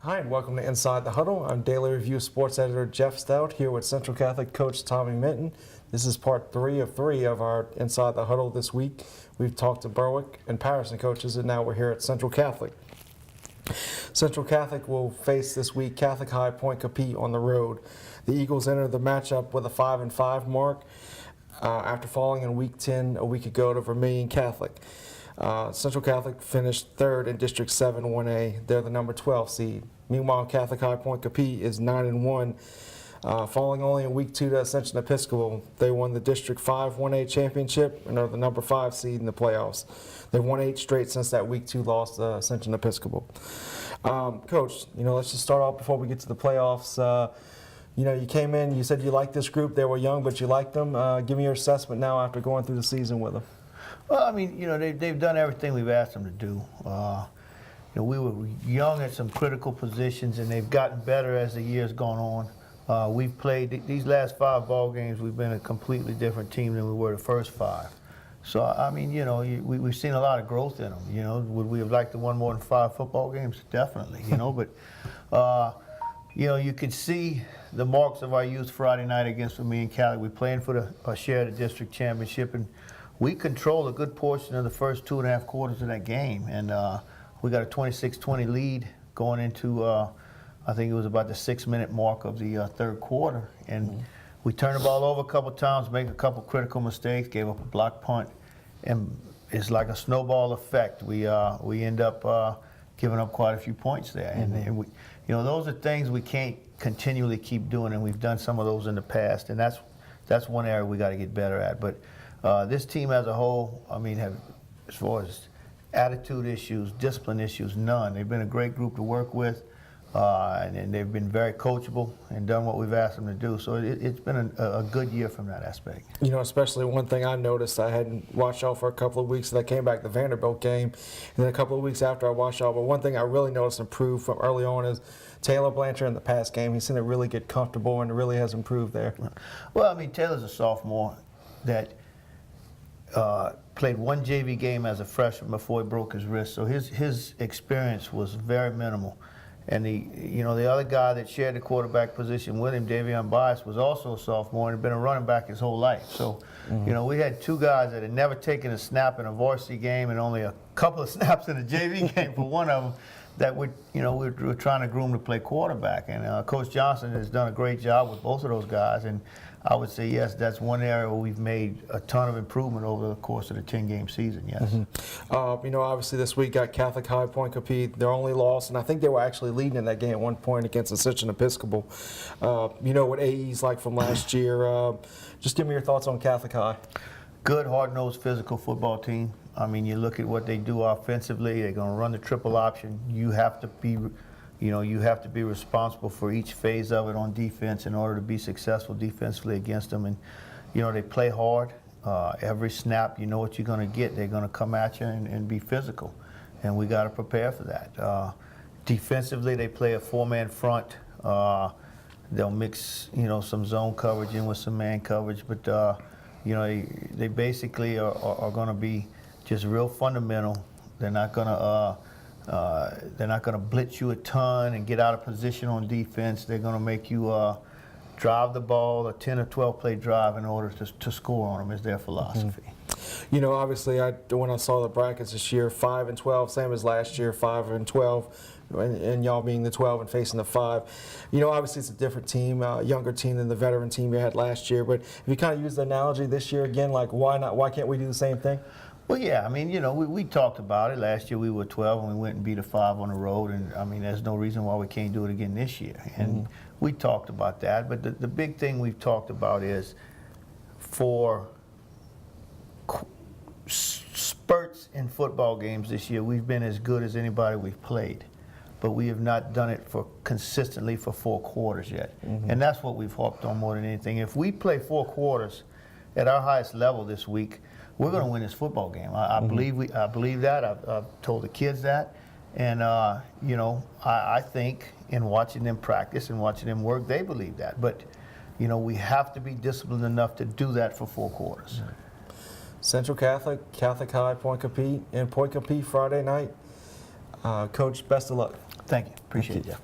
Hi, and welcome to Inside the Huddle. I'm Daily Review Sports Editor Geoff Stoute here with Central Catholic coach Tommy Minton. This is part 3 of our Inside the Huddle this week. We've talked to Berwick and Patterson coaches, and now we're here at Central Catholic. Central Catholic will face this week Catholic High Point Capete on the road. The Eagles enter the matchup with a 5-5 mark after falling in Week 10 a week ago to Vermilion Catholic. Central Catholic finished 3rd in District 7 1A. They're the number 12 seed. Meanwhile, Catholic High Point Capete is 9-1, falling only in Week 2 to Ascension Episcopal. They won the District 5 1A championship and are the number 5 seed in the playoffs. They've won 8 straight since that Week 2 loss to Ascension Episcopal. Coach, let's just start off before we get to the playoffs. You came in, you said you liked this group. They were young, but you liked them. Give me your assessment now after going through the season with them. Well, they've done everything we've asked them to do. We were young at some critical positions, and they've gotten better as the year's gone on. We've played these last 5 ball games. We've been a completely different team than we were the first 5. So, we've seen a lot of growth in them. Would we have liked to win more than 5 football games? Definitely, but, you could see the marks of our youth Friday night against Vermilion Catholic. We're playing for a share of the district championship, and we controlled a good portion of the first 2.5 quarters of that game. And we got a 26-20 lead going into, I think it was about the 6-minute mark of the 3rd quarter. And we turned the ball over a couple times, made a couple critical mistakes, gave up a block punt. And it's like a snowball effect. We end up giving up quite a few points there. And we, those are things we can't continually keep doing, and we've done some of those in the past. And that's one area we got to get better at. But this team as a whole, have, as far as attitude issues, discipline issues, none. They've been a great group to work with, and they've been very coachable and done what we've asked them to do. So it's been a good year from that aspect. Especially one thing I noticed, I hadn't watched y'all for a couple of weeks, and I came back to the Vanderbilt game, and then a couple of weeks after I watched y'all. But one thing I really noticed improved from early on is Taylor Blanchard in the pass game. He seemed to really get comfortable, and it really has improved there. Well, Taylor's a sophomore that played 1 JV game as a freshman before he broke his wrist, so his experience was very minimal. And the other guy that shared the quarterback position with him, Davion Bias, was also a sophomore and had been a running back his whole life. So, we had 2 guys that had never taken a snap in a varsity game and only a couple of snaps in a JV game for one of them. That we're trying to groom to play quarterback, and Coach Johnson has done a great job with both of those guys. And I would say yes, that's one area where we've made a ton of improvement over the course of the 10-game season. Yes. Obviously this week got Catholic High Point Capete, their only loss, and I think they were actually leading in that game at one point against Ascension Episcopal. What AE's like from last year. Just give me your thoughts on Catholic High. Good, hard-nosed, physical football team. You look at what they do offensively. They're going to run the triple option. You have to be responsible for each phase of it on defense in order to be successful defensively against them. And they play hard. Every snap, you know what you're going to get. They're going to come at you and be physical, and we got to prepare for that. Defensively, they play a 4-man front. They'll mix some zone coverage in with some man coverage, but they basically are going to be just real fundamental. They're not gonna blitz you a ton and get out of position on defense. They're gonna make you drive the ball, a 10 or 12 play drive in order to score on them is their philosophy. Obviously, when I saw the brackets this year, 5-12, same as last year, 5-12, and y'all being the 12 and facing the 5. Obviously it's a different team, younger team than the veteran team you had last year. But if you kind of use the analogy this year again, like why not? Why can't we do the same thing? Well, yeah, we talked about it. Last year we were 12 and we went and beat a 5 on the road, and there's no reason why we can't do it again this year. And we talked about that, but the big thing we've talked about is for spurts in football games this year, we've been as good as anybody we've played, but we have not done it consistently for 4 quarters yet. And that's what we've harped on more than anything. If we play 4 quarters at our highest level this week, we're going to win this football game. I believe that. I've told the kids that, and I think in watching them practice and watching them work, they believe that. But we have to be disciplined enough to do that for 4 quarters. Central Catholic, Catholic High, Point Capete, and Point Capete Friday night. Coach, best of luck. Thank you. Appreciate it.